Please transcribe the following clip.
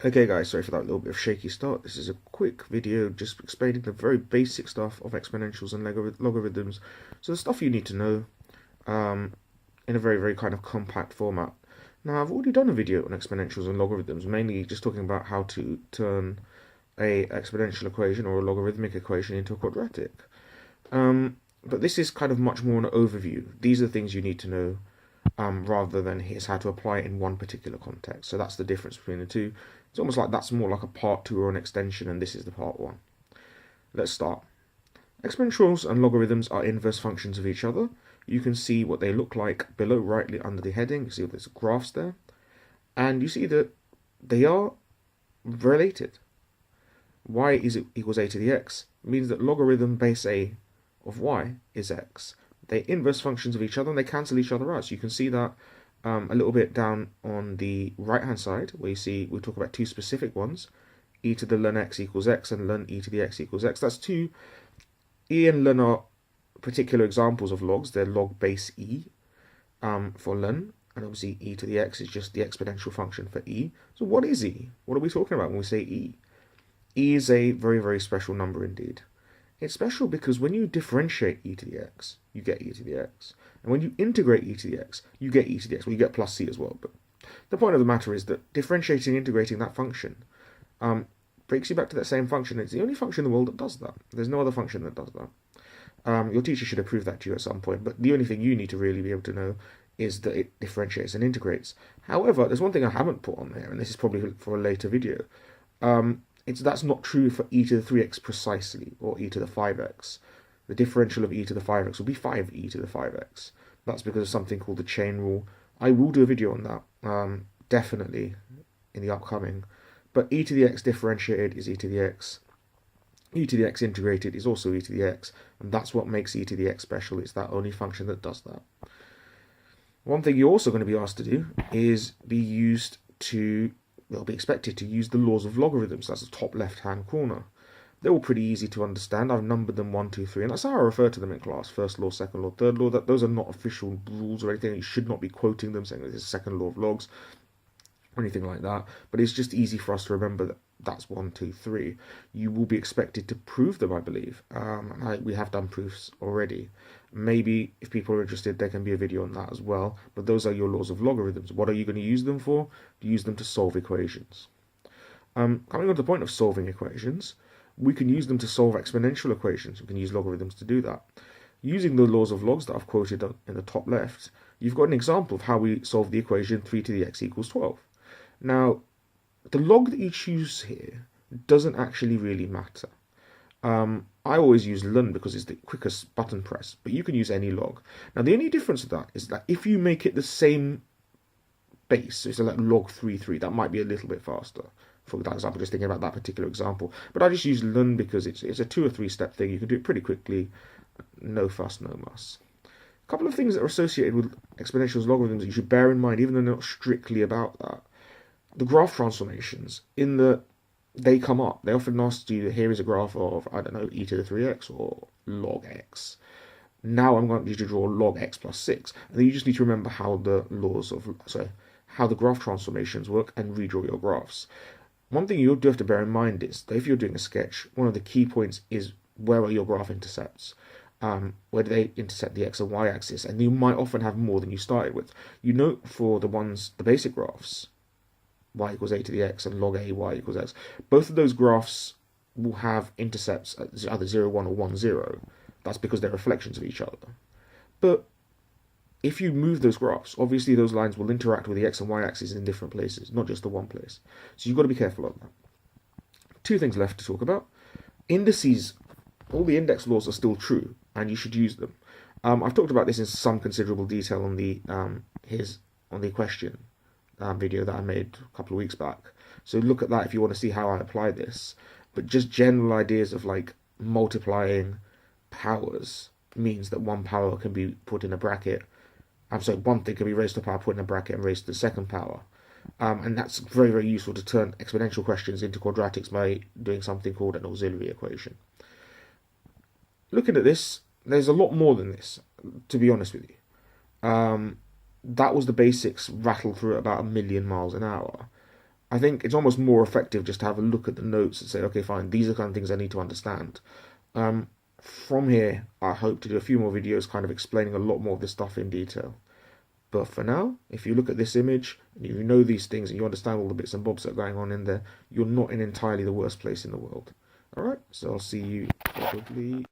Okay guys, sorry for that little bit of shaky start. This is a quick video just explaining the very basic stuff of exponentials and logarithms. So the stuff you need to know in a very kind of compact format. Now I've already done a video on exponentials and logarithms, mainly just talking about how to turn a exponential equation or a logarithmic equation into a quadratic. But this is kind of much more an overview. These are the things you need to know rather than here's how to apply it in one particular context. So that's the difference between the two. It's almost like that's more like a part 2 or an extension, and this is the part 1. Let's start. Exponentials and logarithms are inverse functions of each other. You can see what they look like below, rightly under the heading. You see there's graphs there. And you see that they are related. Y is equals a to the x means that logarithm base a of y is x. They're inverse functions of each other and they cancel each other out. So you can see that a little bit down on the right hand side, where you see we talk about two specific ones, e to the ln x equals x and ln e to the x equals x. That's two. E and ln are particular examples of logs. They're log base e for ln, and obviously e to the x is just the exponential function for e. So what is e? What are we talking about when we say e? E is a very special number indeed. It's special because when you differentiate e to the x, you get e to the x. And when you integrate e to the x, you get e to the x. Well, you get plus c as well. But the point of the matter is that differentiating, integrating that function breaks you back to that same function. It's the only function in the world that does that. There's no other function that does that. Your teacher should have proved that to you at some point. But the only thing you need to really be able to know is that it differentiates and integrates. However, there's one thing I haven't put on there, and this is probably for a later video. That's not true for e to the 3x precisely, or e to the 5x. The differential of e to the 5x will be 5e to the 5x. That's because of something called the chain rule. I will do a video on that, definitely, in the upcoming. But e to the x differentiated is e to the x. E to the x integrated is also e to the x. And that's what makes e to the x special. It's that only function that does that. One thing you're also going to be asked to do is be expected to use the laws of logarithms. That's the top left-hand corner. They're all pretty easy to understand. I've numbered them 1, 2, 3, and that's how I refer to them in class. First law, second law, third law. Those are not official rules or anything. You should not be quoting them, saying this is the second law of logs, or anything like that. But it's just easy for us to remember that that's 1, 2, 3. You will be expected to prove them, I believe. We have done proofs already. Maybe if people are interested, there can be a video on that as well. But those are your laws of logarithms. What are you going to use them for? Use them to solve equations. Coming on to the point of solving equations, we can use them to solve exponential equations. We can use logarithms to do that. Using the laws of logs that I've quoted in the top left, you've got an example of how we solve the equation 3 to the x equals 12. Now, the log that you choose here doesn't actually really matter. I always use ln because it's the quickest button press, but you can use any log. Now, the only difference with that is that if you make it the same base, so it's like log 3, that might be a little bit faster. For that example, just thinking about that particular example. But I just use ln because it's a 2 or 3 step thing. You can do it pretty quickly. No fuss, no muss. A couple of things that are associated with exponentials, logarithms that you should bear in mind, even though they're not strictly about that. The graph transformations, they come up. They often ask you, here is a graph of, I don't know, e to the 3x or log x. Now I'm going to draw log x plus 6. And then you just need to remember how the graph transformations work and redraw your graphs. One thing you do have to bear in mind is that if you're doing a sketch, one of the key points is where are your graph intercepts? Where do they intercept the x and y axis? And you might often have more than you started with. You note for the basic graphs, y equals a to the x and log a y equals x, both of those graphs will have intercepts at either 0, 1 or 1, 0. That's because they're reflections of each other. But if you move those graphs, obviously those lines will interact with the x and y axis in different places, not just the one place. So you've got to be careful of that. Two things left to talk about. Indices, all the index laws are still true, and you should use them. I've talked about this in some considerable detail on the question video that I made a couple of weeks back. So look at that if you want to see how I apply this. But just general ideas of like multiplying powers means that one power can be put in a bracket. One thing can be raised to the power, put in a bracket, and raised to the second power. And that's very useful to turn exponential questions into quadratics by doing something called an auxiliary equation. Looking at this, there's a lot more than this, to be honest with you. That was the basics rattled through at about 1,000,000 miles an hour. I think it's almost more effective just to have a look at the notes and say, okay, fine, these are the kind of things I need to understand. From here, I hope to do a few more videos kind of explaining a lot more of this stuff in detail. But for now, if you look at this image, and you know these things, and you understand all the bits and bobs that are going on in there, you're not in entirely the worst place in the world. Alright, so I'll see you probably